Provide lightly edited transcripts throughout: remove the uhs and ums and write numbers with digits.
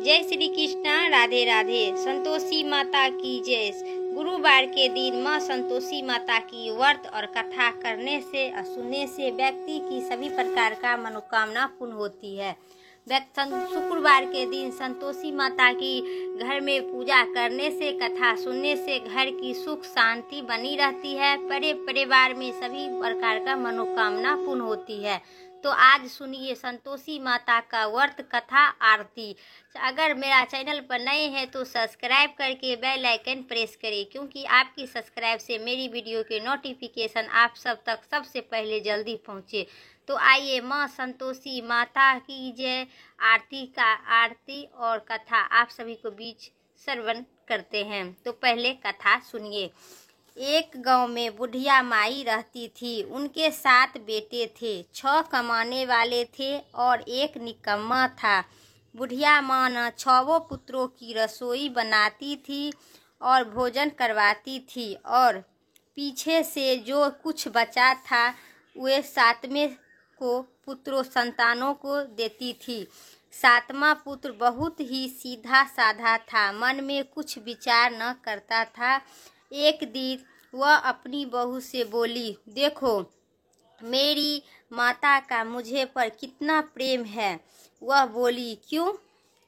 जय श्री कृष्णा, राधे राधे। संतोषी माता की जय। गुरुवार के दिन माँ संतोषी माता की व्रत और कथा करने से और सुनने से व्यक्ति की सभी प्रकार का मनोकामना पूर्ण होती है। शुक्रवार के दिन संतोषी माता की घर में पूजा करने से, कथा सुनने से घर की सुख शांति बनी रहती है। परिवार में सभी प्रकार का मनोकामना पूर्ण होती है। तो आज सुनिए संतोषी माता का व्रत कथा आरती। अगर मेरा चैनल पर नए हैं तो सब्सक्राइब करके बेल आइकन प्रेस करें, क्योंकि आपकी सब्सक्राइब से मेरी वीडियो के नोटिफिकेशन आप सब तक सबसे पहले जल्दी पहुंचे। तो आइए माँ संतोषी माता की जय आरती और कथा आप सभी को बीच श्रवण करते हैं। तो पहले कथा सुनिए। एक गांव में बुढ़िया माई रहती थी। उनके 7 बेटे थे। 6 कमाने वाले थे और एक निकम्मा था। बुढ़िया माँ न 6 पुत्रों की रसोई बनाती थी और भोजन करवाती थी, और पीछे से जो कुछ बचा था वे 7वें को पुत्रों संतानों को देती थी। 7वां पुत्र बहुत ही सीधा साधा था, मन में कुछ विचार न करता था। एक दिन वह अपनी बहू से बोली, देखो मेरी माता का मुझे पर कितना प्रेम है। वह बोली, क्यों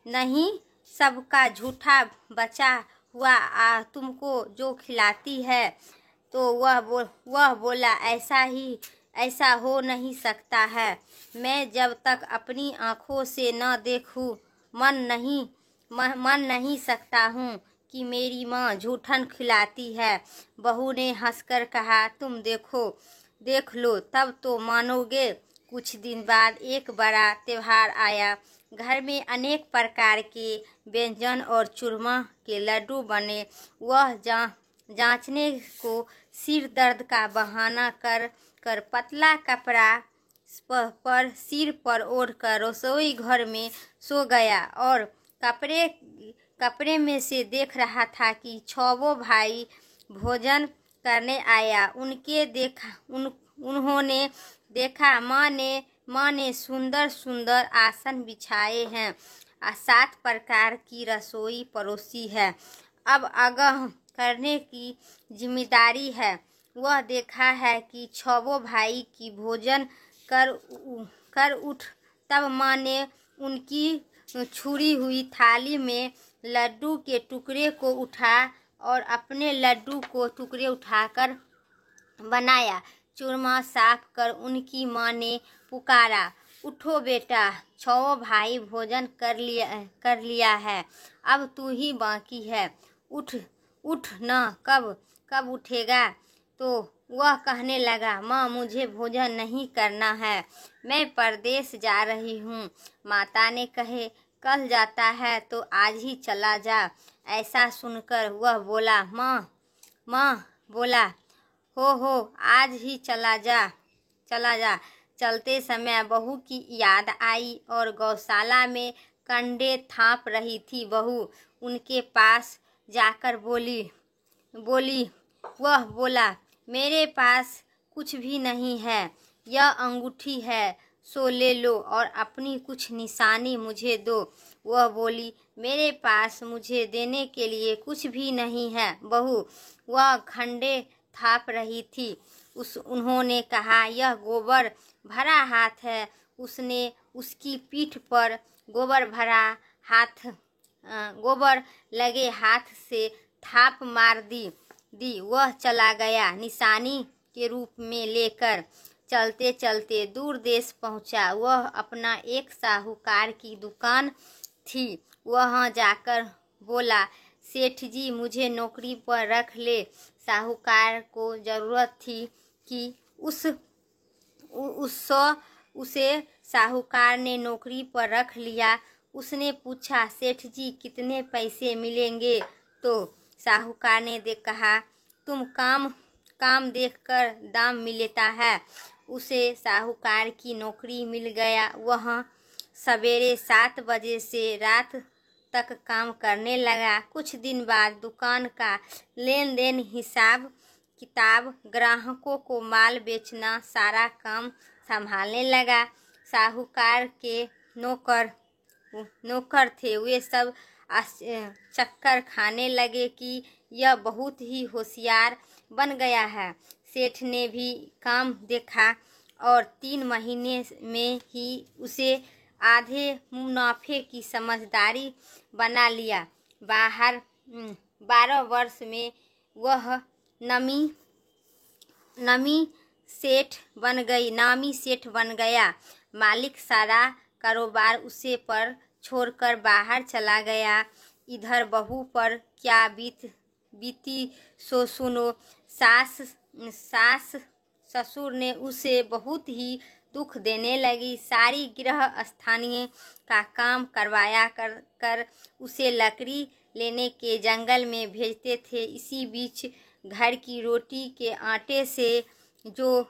नहीं, सबका झूठा बचा हुआ तुमको जो खिलाती है। तो वह बोला, ऐसा हो नहीं सकता है। मैं जब तक अपनी आँखों से न देखूं मन नहीं सकता हूँ कि मेरी माँ झूठन खिलाती है। बहू ने हंसकर कहा, तुम देख लो तब तो मानोगे। कुछ दिन बाद एक बड़ा त्योहार आया। घर में अनेक प्रकार के व्यंजन और चूरमा के लड्डू बने। वह जांचने को सिर दर्द का बहाना कर पतला कपड़ा पर सिर पर ओढ़कर रसोई घर में सो गया और कपड़े में से देख रहा था कि 6 भाई भोजन करने आया। उन्होंने देखा माँ ने सुंदर आसन बिछाए हैं, 7 प्रकार की रसोई परोसी है। अब आगाह करने की जिम्मेदारी है। वह देखा है कि 6 भाई की भोजन कर उठ। तब माँ ने उनकी छुरी हुई थाली में लड्डू के टुकड़े को उठा और अपने लड्डू को टुकड़े उठाकर बनाया। चूरमा साफ कर उनकी माँ ने पुकारा, उठो बेटा, 6 भाई भोजन कर लिया है, अब तू ही बाकी है। उठ न, कब उठेगा। तो वह कहने लगा, माँ मुझे भोजन नहीं करना है, मैं परदेश जा रही हूँ। माता ने कहे, कल जाता है तो आज ही चला जा। ऐसा सुनकर वह बोला, माँ बोला, हो आज ही चला जा। चलते समय बहू की याद आई और गौशाला में कंडे थाप रही थी बहू उनके पास जाकर बोली, वह बोला, मेरे पास कुछ भी नहीं है, यह अंगूठी है, सो ले लो और अपनी कुछ निशानी मुझे दो। वह बोली, मेरे पास मुझे देने के लिए कुछ भी नहीं है बहू। वह खंडे थाप रही थी। उन्होंने कहा, यह गोबर भरा हाथ है। उसने उसकी पीठ पर गोबर लगे हाथ से थाप मार दी। वह चला गया निशानी के रूप में लेकर। चलते चलते दूर देश पहुंचा। वह अपना एक साहूकार की दुकान थी। वहां जाकर बोला, सेठ जी मुझे नौकरी पर रख ले। साहूकार को जरूरत थी कि उसे साहूकार ने नौकरी पर रख लिया। उसने पूछा, सेठ जी कितने पैसे मिलेंगे। तो साहूकार ने कहा, तुम काम देखकर दाम मिलता है। उसे साहूकार की नौकरी मिल गया। वह सवेरे 7 बजे से रात तक काम करने लगा। कुछ दिन बाद दुकान का लेन देन, हिसाब किताब, ग्राहकों को माल बेचना, सारा काम संभालने लगा। साहूकार के नौकर नौकर थे वे सब चक्कर खाने लगे कि यह बहुत ही होशियार बन गया है। सेठ ने भी काम देखा और 3 महीने में ही उसे आधे मुनाफे की समझदारी बना लिया। 12 वर्ष में वह नामी सेठ बन गया। मालिक सारा कारोबार उसे पर छोड़कर बाहर चला गया। इधर बहू पर क्या बीती सो सुनो। सास ससुर ने उसे बहुत ही दुख देने लगी। सारी गृह स्थानीय का काम करवाया कर उसे लकड़ी लेने के जंगल में भेजते थे। इसी बीच घर की रोटी के आटे से जो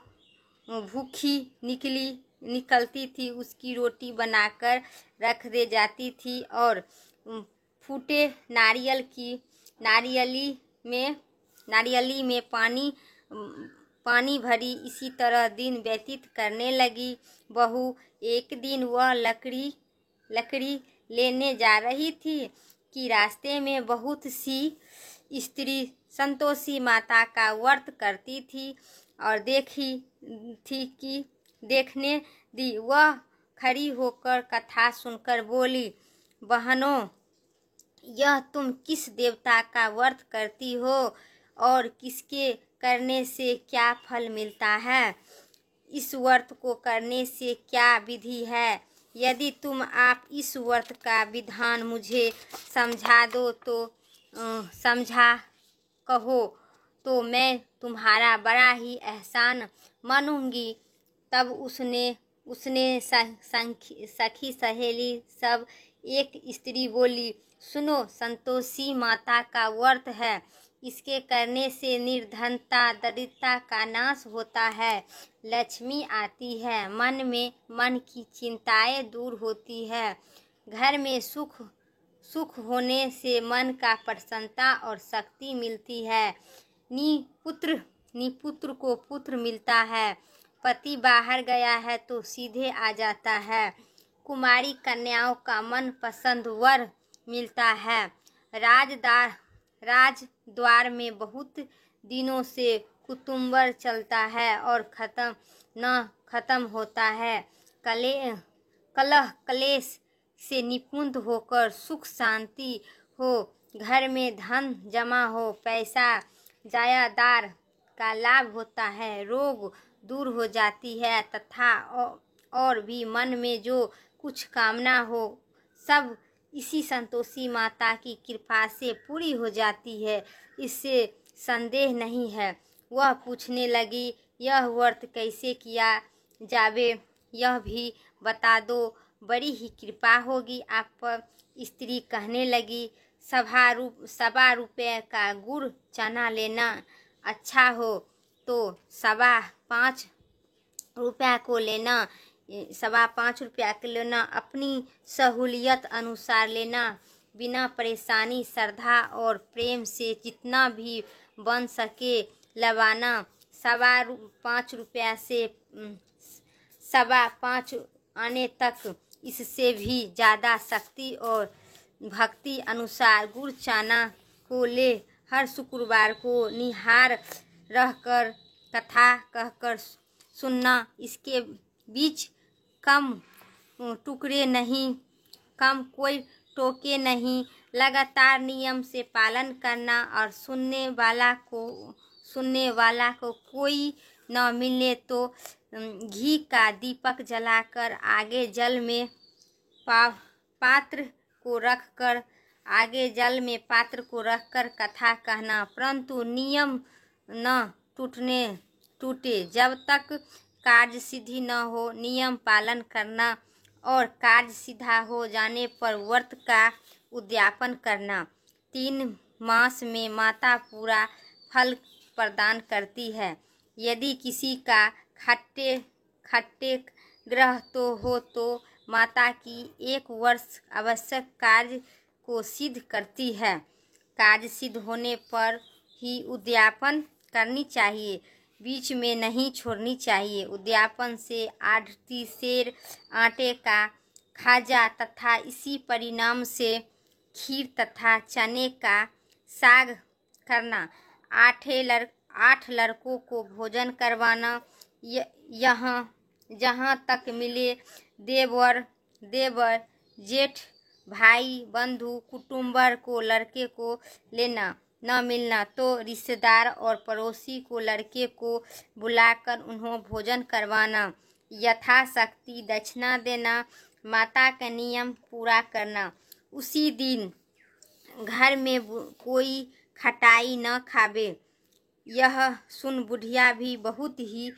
भूखी निकलती थी उसकी रोटी बनाकर रख दे जाती थी और फूटे नारियली में पानी भरी इसी तरह दिन व्यतीत करने लगी। बहू एक दिन वह लकड़ी लेने जा रही थी कि रास्ते में बहुत सी स्त्री संतोषी माता का व्रत करती थी और देखने दी। वह खड़ी होकर कथा सुनकर बोली, बहनों, यह तुम किस देवता का व्रत करती हो और किसके करने से क्या फल मिलता है? इस व्रत को करने से क्या विधि है? यदि आप इस व्रत का विधान मुझे समझा दो तो समझा कहो तो मैं तुम्हारा बड़ा ही एहसान मानूंगी। तब उसने सखी सहेली सब एक स्त्री बोली, सुनो, संतोषी माता का व्रत है। इसके करने से निर्धनता दरिद्रता का नाश होता है, लक्ष्मी आती है, मन की चिंताएं दूर होती है, घर में सुख होने से मन का प्रसन्नता और शक्ति मिलती है, निपुत्र को पुत्र मिलता है, पति बाहर गया है तो सीधे आ जाता है, कुमारी कन्याओं का मन पसंद वर मिलता है, राजद्वार में बहुत दिनों से कुतुम्बर चलता है और खत्म होता है, कलह क्लेश से निपुण होकर सुख शांति हो, घर में धन जमा हो, पैसा जायदाद का लाभ होता है, रोग दूर हो जाती है तथा और भी मन में जो कुछ कामना हो सब इसी संतोषी माता की कृपा से पूरी हो जाती है, इससे संदेह नहीं है। वह पूछने लगी, यह व्रत कैसे किया जावे, यह भी बता दो, बड़ी ही कृपा होगी आप पर। स्त्री कहने लगी, 1.25 का गुड़ चना लेना, अच्छा हो तो 5.25 को लेना, 5.25 को लेना, अपनी सहूलियत अनुसार लेना, बिना परेशानी श्रद्धा और प्रेम से जितना भी बन सके लवाना, 5.25 से 5.25 आने तक, इससे भी ज़्यादा शक्ति और भक्ति अनुसार गुड़ चना को ले। हर शुक्रवार को निहार रहकर कथा कहकर सुनना, इसके बीच कम टुकड़े नहीं, कम कोई टोके नहीं, लगातार नियम से पालन करना और सुनने वाला को कोई न मिले तो घी का दीपक जलाकर आगे जल में पात्र को रखकर कथा कहना, परंतु नियम न टूटे जब तक कार्य सिद्धि न हो, नियम पालन करना और कार्य सिद्धा हो जाने पर व्रत का उद्यापन करना। 3 मास में माता पूरा फल प्रदान करती है। यदि किसी का खट्टे ग्रह तो हो तो माता की 1 वर्ष आवश्यक कार्य को सिद्ध करती है। कार्य सिद्ध होने पर ही उद्यापन करनी चाहिए, बीच में नहीं छोड़नी चाहिए। उद्यापन से 8 सेर आटे का खाजा तथा इसी परिणाम से खीर तथा चने का साग करना, 8 लड़कों को भोजन करवाना, यहाँ जहाँ तक मिले देवर जेठ भाई बंधु कुटुंबर को लड़के को लेना, न मिलना तो रिश्तेदार और पड़ोसी को लड़के को बुलाकर उन्हें भोजन करवाना, यथाशक्ति दक्षिणा देना, माता का नियम पूरा करना। उसी दिन घर में कोई खटाई न खावे। यह सुन बुढ़िया भी बहुत ही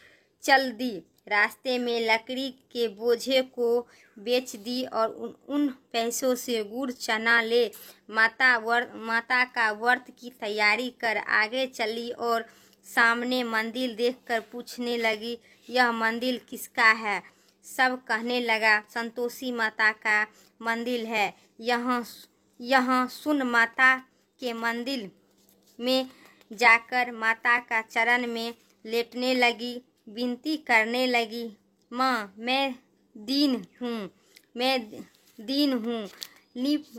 चल दी। रास्ते में लकड़ी के बोझे को बेच दी और उन पैसों से गुड़ चना ले माता का व्रत की तैयारी कर आगे चली और सामने मंदिर देखकर पूछने लगी, यह मंदिर किसका है? सब कहने लगा, संतोषी माता का मंदिर है। यहाँ सुन माता के मंदिर में जाकर माता का चरण में लेटने लगी, विनती करने लगी, माँ मैं दीन हूँ,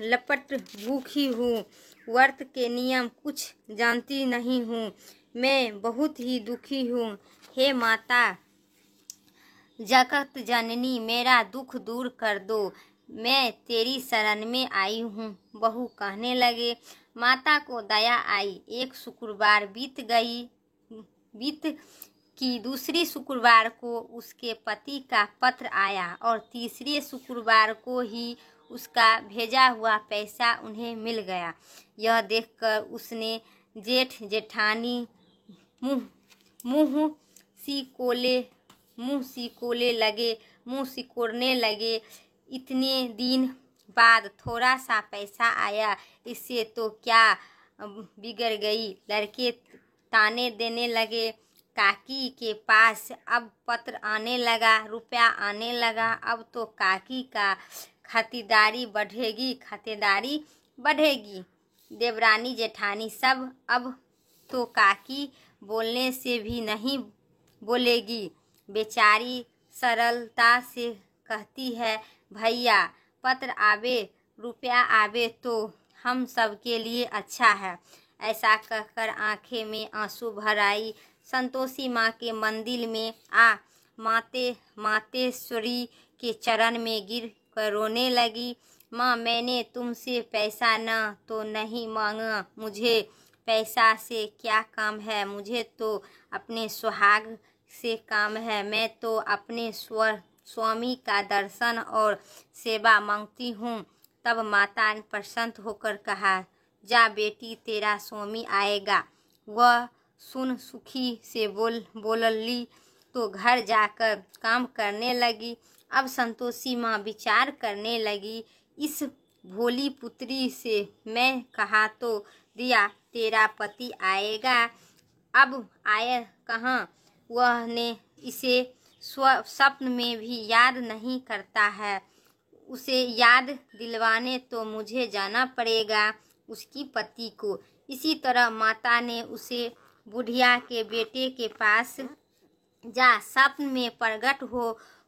लपट भूखी हूँ, व्रत के नियम कुछ जानती नहीं हूँ, मैं बहुत ही दुखी हूँ। हे माता जगत जननी, मेरा दुख दूर कर दो, मैं तेरी शरण में आई हूँ। बहू कहने लगे। माता को दया आई। एक शुक्रवार बीत की दूसरी शुक्रवार को उसके पति का पत्र आया और तीसरे शुक्रवार को ही उसका भेजा हुआ पैसा उन्हें मिल गया। यह देखकर उसने जेठ जेठानी मुँह सिकोड़ने लगे। इतने दिन बाद थोड़ा सा पैसा आया, इससे तो क्या बिगड़ गई। लड़के ताने देने लगे। काकी के पास अब पत्र आने लगा, रुपया आने लगा, अब तो काकी का खातिरदारी बढ़ेगी। देवरानी जेठानी सब अब तो काकी बोलने से भी नहीं बोलेगी। बेचारी सरलता से कहती है, भैया पत्र आवे रुपया आवे तो हम सब के लिए अच्छा है। ऐसा कहकर आंखें में आंसू भर आई। संतोषी माँ के मंदिर में मातेश्वरी के चरण में गिर कर रोने लगी। माँ मैंने तुमसे पैसा न तो नहीं मांगा, मुझे पैसा से क्या काम है, मुझे तो अपने सुहाग से काम है। मैं तो अपने स्वामी का दर्शन और सेवा मांगती हूँ। तब माता ने प्रसन्न होकर कहा, जा बेटी तेरा स्वामी आएगा। वह सुन सुखी से बोलली तो घर जाकर काम करने लगी। अब संतोषी माँ विचार करने लगी, इस भोली पुत्री से मैं कहा तो दिया तेरा पति आएगा, अब आए कहाँ? वह ने इसे स्वप्न में भी याद नहीं करता है। उसे याद दिलवाने तो मुझे जाना पड़ेगा उसकी पति को। इसी तरह माता ने उसे बुढ़िया के बेटे के पास जा स्वप्न में प्रकट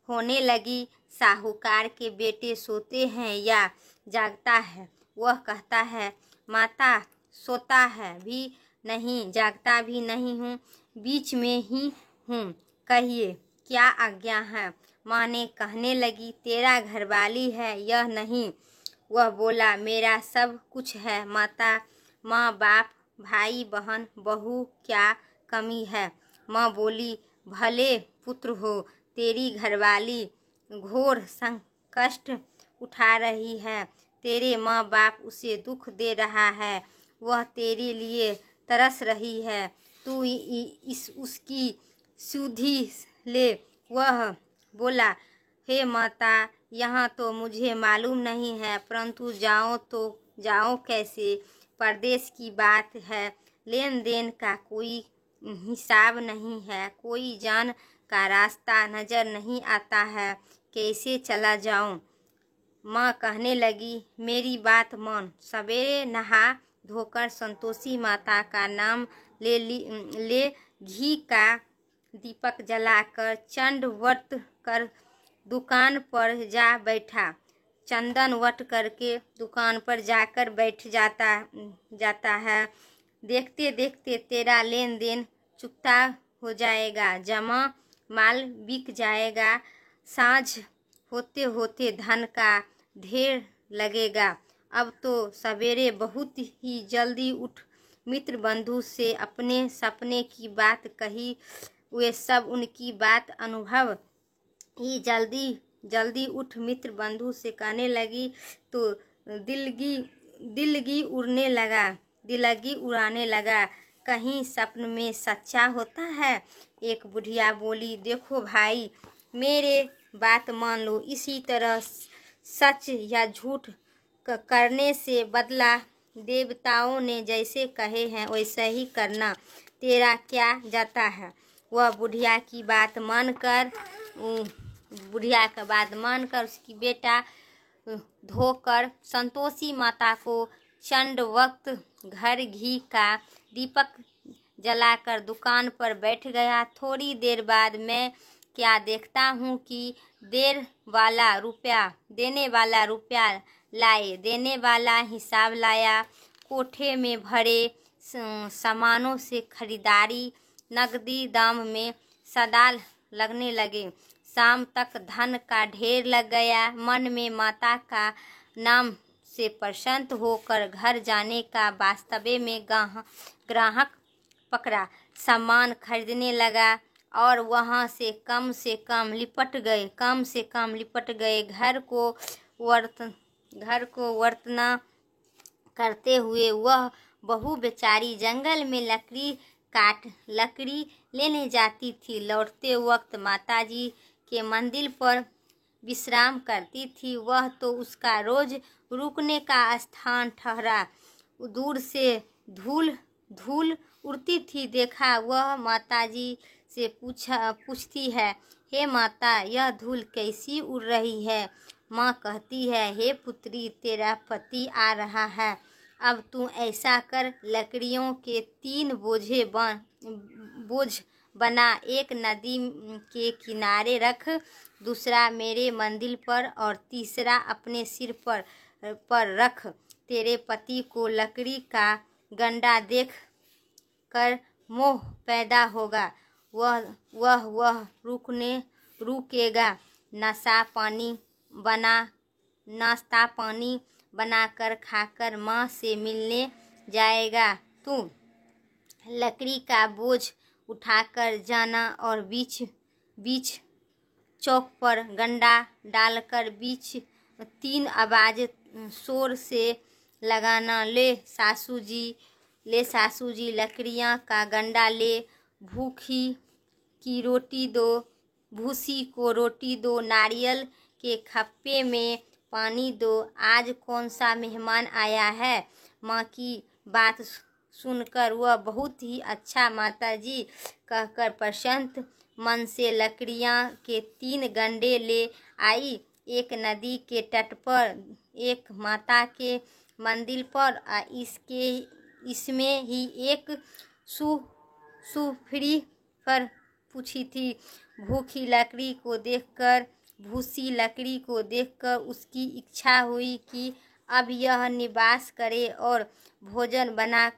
होने लगी। साहूकार के बेटे सोते हैं या जागता है? वह कहता है, माता सोता है भी नहीं, जागता भी नहीं हूँ, बीच में ही हूँ, कहिए क्या आज्ञा है? माँ ने कहने लगी, तेरा घरवाली है यह नहीं। वह बोला, मेरा सब कुछ है माता, माँ बाप भाई बहन बहू क्या कमी है? माँ बोली, भले पुत्र हो, तेरी घरवाली घोर संकट उठा रही है, तेरे माँ बाप उसे दुख दे रहा है, वह तेरे लिए तरस रही है, तू उसकी सुधि ले। वह बोला, हे माता यहाँ तो मुझे मालूम नहीं है, परंतु जाओ तो जाओ कैसे? परदेश की बात है, लेन देन का कोई हिसाब नहीं है, कोई जान का रास्ता नजर नहीं आता है, कैसे चला जाऊं? माँ कहने लगी, मेरी बात मान। सवेरे नहा धोकर संतोषी माता का नाम ले घी का दीपक जलाकर चंड व्रत कर दुकान पर जा बैठा। चंदन वट करके दुकान पर जाकर बैठ जाता है। देखते देखते तेरा लेन देन चुकता हो जाएगा, जमा माल बिक जाएगा, साँझ होते होते धन का ढेर लगेगा। अब तो सवेरे बहुत ही जल्दी उठ, मित्र बंधु से अपने सपने की बात कही। वे सब उनकी बात अनुभव ही जल्दी उठ मित्र बंधु से कहने लगी तो दिलगी उड़ाने लगा। कहीं सपन में सच्चा होता है। एक बुढ़िया बोली, देखो भाई, मेरे बात मान लो, इसी तरह सच या झूठ करने से बदला देवताओं ने जैसे कहे हैं वैसे ही करना, तेरा क्या जाता है। वह बुढ़िया की बात मानकर उसकी बेटा धोकर संतोषी माता को चंडवक्त घर घी का दीपक जलाकर दुकान पर बैठ गया। थोड़ी देर बाद मैं क्या देखता हूँ कि देने वाला रुपया लाए, देने वाला हिसाब लाया। कोठे में भरे सामानों से खरीदारी नकदी दाम में सदा लगने लगे। शाम तक धन का ढेर लग गया। मन में माता का नाम से प्रसन्न होकर घर जाने का वास्तव में ग्राहक पकड़ा। सामान खरीदने लगा और वहाँ से कम से कम लिपट गए। घर को वर्तना करते हुए वह बहू बेचारी जंगल में लकड़ी लेने जाती थी। लौटते वक्त माताजी के मंदिर पर विश्राम करती थी। वह तो उसका रोज रुकने का स्थान ठहरा। दूर से धूल उड़ती थी देखा। वह माताजी से पूछती है, हे माता, यह धूल कैसी उड़ रही है। माँ कहती है, हे पुत्री, तेरा पति आ रहा है। अब तू ऐसा कर, लकड़ियों के 3 बोझ बना, एक नदी के किनारे रख, दूसरा मेरे मंदिर पर और तीसरा अपने सिर पर रख। तेरे पति को लकड़ी का गंडा देख कर मोह पैदा होगा। वह रुकेगा। नाश्ता पानी बनाकर खाकर माँ से मिलने जाएगा। तू लकड़ी का बोझ उठाकर जाना और बीच चौक पर गंडा डालकर बीच 3 आवाज शोर से लगाना। ले सासू जी लकड़ियाँ का गंडा ले, भूसी को रोटी दो, नारियल के खप्पे में पानी दो। आज कौन सा मेहमान आया है। माँ की बात सुनकर वह बहुत ही अच्छा माताजी कहकर प्रसन्न मन से लकड़ियाँ के 3 गंडे ले आई। एक नदी के तट पर, एक माता के मंदिर पर, इसमें ही एक सुफरी पर पूछी थी। भूसी लकड़ी को देखकर उसकी इच्छा हुई कि अब यह निवास करे और भोजन बना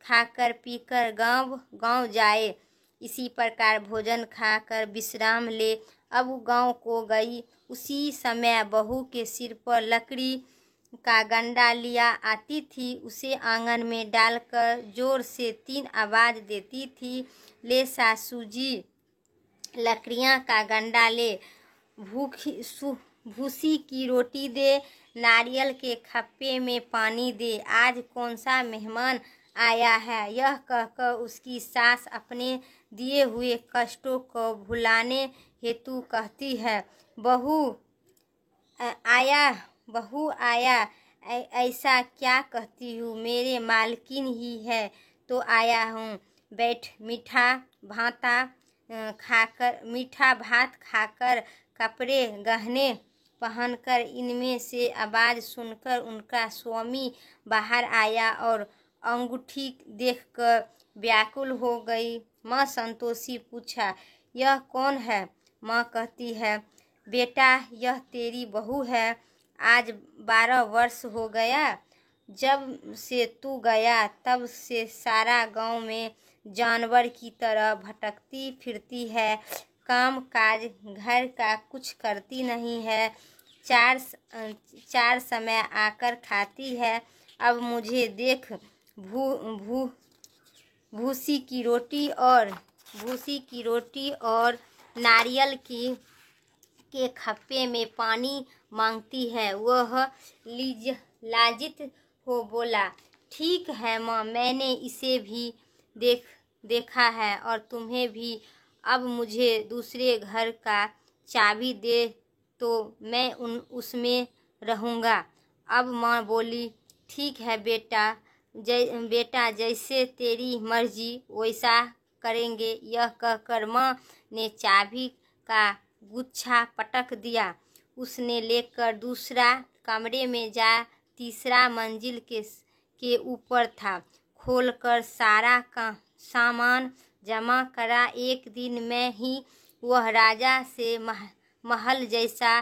खाकर पीकर गांव जाए। इसी प्रकार भोजन खाकर विश्राम ले अब गांव को गई। उसी समय बहू के सिर पर लकड़ी का गंडा लिया आती थी। उसे आंगन में डालकर जोर से 3 आवाज देती थी, ले सासू जी लकड़ियाँ का गंडा ले, भूसी की रोटी दे, नारियल के खप्पे में पानी दे। आज कौन सा मेहमान आया है। यह कहकर उसकी सास अपने दिए हुए कष्टों को भुलाने हेतु कहती है, बहू आया ऐसा क्या कहती हूँ, मेरे मालकिन ही है तो आया हूँ। बैठ, मीठा भात खाकर कपड़े गहने पहनकर। इनमें से आवाज सुनकर उनका स्वामी बाहर आया और अंगूठी देखकर व्याकुल हो गई। माँ संतोषी पूछा, यह कौन है। माँ कहती है, बेटा, यह तेरी बहू है। आज 12 वर्ष हो गया जब से तू गया, तब से सारा गांव में जानवर की तरह भटकती फिरती है। काम काज घर का कुछ करती नहीं है। चार समय आकर खाती है। अब मुझे देख भू भू भूसी की रोटी और नारियल के खप्पे में पानी मांगती है। वह लाजित हो बोला, ठीक है माँ, मैंने इसे भी देखा है और तुम्हें भी। अब मुझे दूसरे घर का चाबी दे तो मैं उसमें रहूँगा। अब माँ बोली, ठीक है बेटा जैसे तेरी मर्जी वैसा करेंगे। यह कहकर माँ ने चाबी का गुच्छा पटक दिया। उसने लेकर दूसरा कमरे में जा तीसरा मंजिल के ऊपर था। खोलकर सारा का सामान जमा करा। एक दिन में ही वह राजा से महल जैसा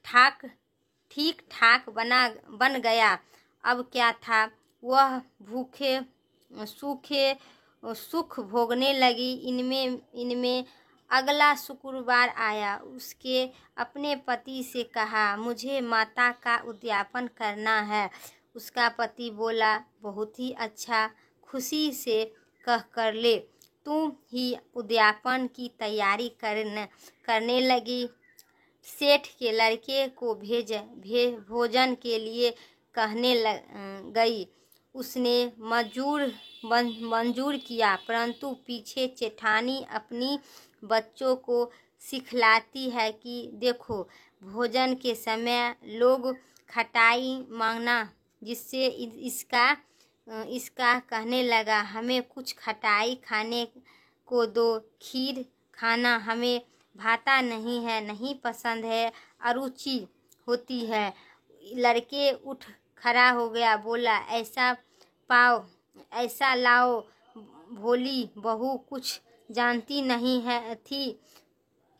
ठीक ठाक बन गया। अब क्या था, वह भूखे सूखे सुख भोगने लगी। इनमें अगला शुक्रवार आया। उसके अपने पति से कहा, मुझे माता का उद्यापन करना है। उसका पति बोला, बहुत ही अच्छा, खुशी से कह कर ले। तुम ही उद्यापन की तैयारी करने लगी। सेठ के लड़के को भोजन के लिए कहने गई। उसने मंजूर किया, परंतु पीछे जेठानी अपनी बच्चों को सिखलाती है कि देखो, भोजन के समय लोग खटाई मांगना, जिससे इसका कहने लगा, हमें कुछ खटाई खाने को दो। खीर खाना हमें भाता नहीं है, नहीं पसंद है, अरुचि होती है। लड़के उठ खड़ा हो गया, बोला, ऐसा लाओ। भोली बहू कुछ जानती नहीं है थी,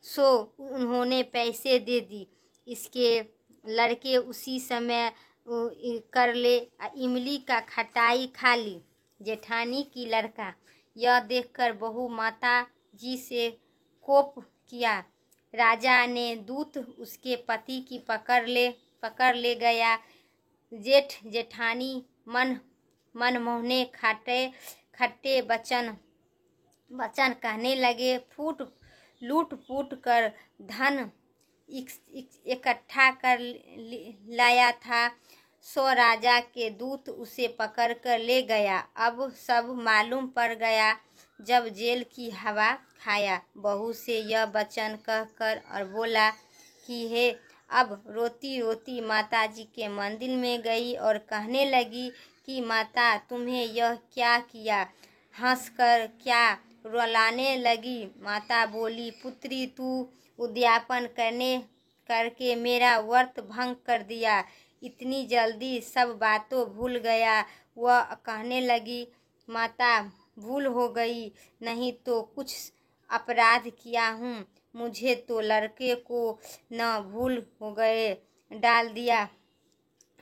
सो उन्होंने पैसे दे दी। इसके लड़के उसी समय कर ले इमली का खटाई खा ली। जेठानी की लड़का यह देखकर बहू माता जी से कोप किया। राजा ने दूत उसके पति की पकड़ ले गया। जेठानी मनमोहने खट्टे वचन कहने लगे। लूट फूट कर धन इकट्ठा कर लाया था, सो राजा के दूत उसे पकड़कर ले गया। अब सब मालूम पड़ गया जब जेल की हवा खाया। बहू से यह वचन कहकर और बोला कि हे, अब रोती रोती माता जी के मंदिर में गई और कहने लगी कि माता, तुम्हें यह क्या किया? हंसकर क्या रुलाने लगी। माता बोली, पुत्री, तू उद्यापन करके मेरा व्रत भंग कर दिया। इतनी जल्दी सब बातों भूल गया। वह कहने लगी, माता, भूल हो गई, नहीं तो कुछ अपराध किया हूँ। मुझे तो लड़के को न भूल हो गए डाल दिया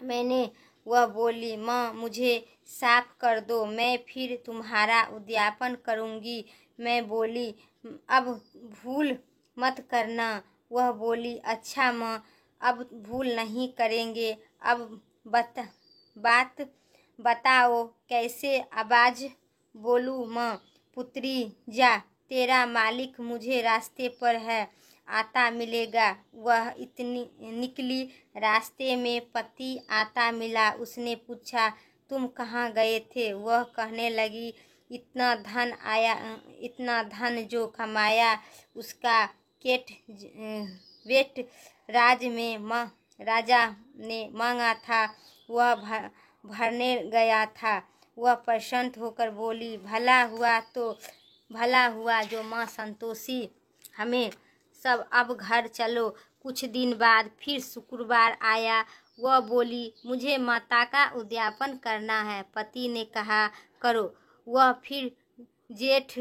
मैंने। वह बोली, माँ, मुझे साफ कर दो, मैं फिर तुम्हारा उद्यापन करूँगी। मैं बोली, अब भूल मत करना। वह बोली, अच्छा माँ, अब भूल नहीं करेंगे। अब बात बताओ, कैसे आवाज बोलूँ माँ? पुत्री, जा, तेरा मालिक मुझे रास्ते पर है, आता मिलेगा। वह निकली। रास्ते में पति आता मिला। उसने पूछा, तुम कहाँ गए थे? वह कहने लगी, इतना धन जो कमाया उसका वेट राजा ने मांगा था, वह भरने गया था। वह प्रसन्न होकर बोली, भला हुआ जो माँ संतोषी, हमें सब अब घर चलो। कुछ दिन बाद फिर शुक्रवार आया। वह बोली, मुझे माता का उद्यापन करना है। पति ने कहा, करो। वह फिर जेठ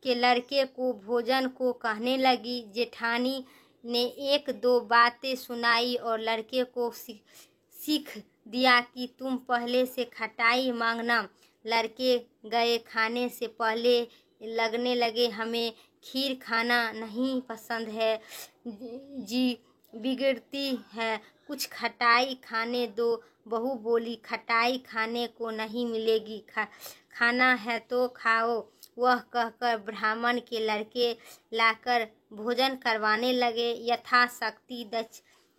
के लड़के को भोजन को कहने लगी। जेठानी ने एक दो बातें सुनाई और लड़के को सीख दिया कि तुम पहले से खटाई मांगना। लड़के गए, खाने से पहले लगने लगे, हमें खीर खाना नहीं पसंद है जी, बिगड़ती है, कुछ खटाई खाने दो। बहू बोली, खटाई खाने को नहीं मिलेगी, खाना है तो खाओ। वह कहकर ब्राह्मण के लड़के लाकर भोजन करवाने लगे। यथाशक्ति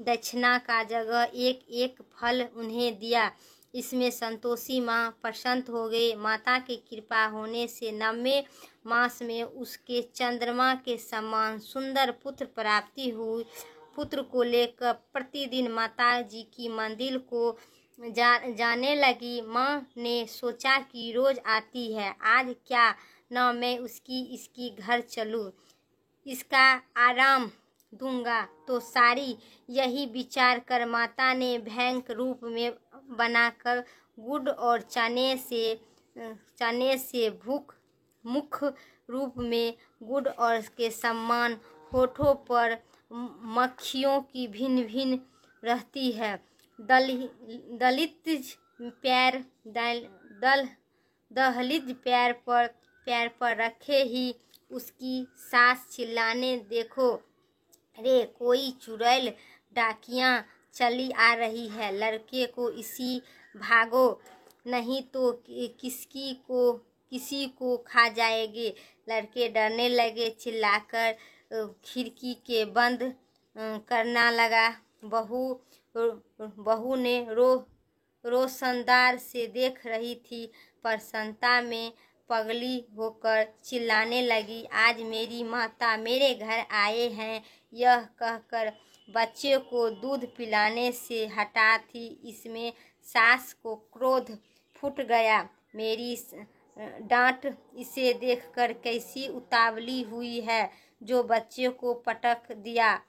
दक्षिणा का जगह एक एक फल उन्हें दिया। इसमें संतोषी माँ प्रसन्न हो गई। माता की कृपा होने से 9वें मास में उसके चंद्रमा के समान सुंदर पुत्र प्राप्ति हुई। पुत्र को लेकर प्रतिदिन माता जी की मंदिर को जाने लगी। माँ ने सोचा कि रोज आती है, आज क्या न मैं इसकी घर चलूँ, इसका आराम दूंगा तो सारी। यही विचार कर माता ने भयंकर रूप में बनाकर गुड़ और चने से मुख्य रूप में गुड़ और के समान होठों पर मक्खियों की भिन्न भिन्न रहती है। दलित पैर पर रखे ही उसकी सास चिल्लाने, देखो रे, कोई चुड़ैल डाकियां चली आ रही है, लड़के को इसी भागो, नहीं तो किसी को खा जाएगी। लड़के डरने लगे, चिल्लाकर खिड़की के बंद करना लगा। बहू ने रोशनदार से देख रही थी। प्रसन्नता में पगली होकर चिल्लाने लगी, आज मेरी माता मेरे घर आए हैं। यह कहकर बच्चे को दूध पिलाने से हटा थी। इसमें सास को क्रोध फूट गया, मेरी डांट इसे देखकर कैसी उतावली हुई है जो बच्चे को पटक दिया।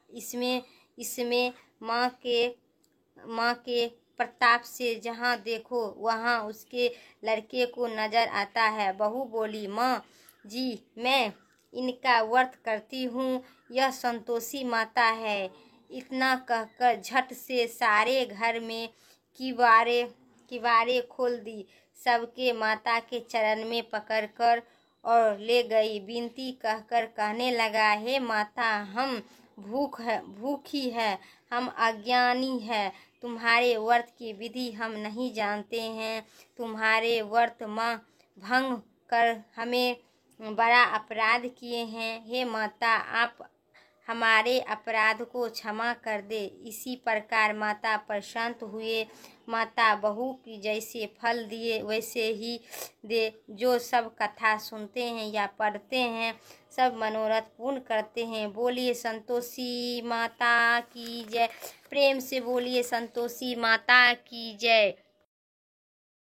इसमें माँ के प्रताप से जहाँ देखो वहाँ उसके लड़के को नजर आता है। बहू बोली, माँ जी, मैं इनका व्रत करती हूँ, यह संतोषी माता है। इतना कहकर झट से सारे घर में किवाड़े खोल दी, सबके माता के चरण में पकड़कर और ले गई। विनती कहकर कहने लगा, हे माता, हम भूखी है, हम अज्ञानी है, तुम्हारे व्रत की विधि हम नहीं जानते हैं। तुम्हारे व्रत माँ भंग कर हमें बड़ा अपराध किए हैं। हे माता, आप हमारे अपराध को क्षमा कर दे। इसी प्रकार माता प्रसन्न हुए। माता बहू की जैसे फल दिए वैसे ही दे। जो सब कथा सुनते हैं या पढ़ते हैं सब मनोरथ पूर्ण करते हैं। बोलिए संतोषी माता की जय। प्रेम से बोलिए संतोषी माता की जय।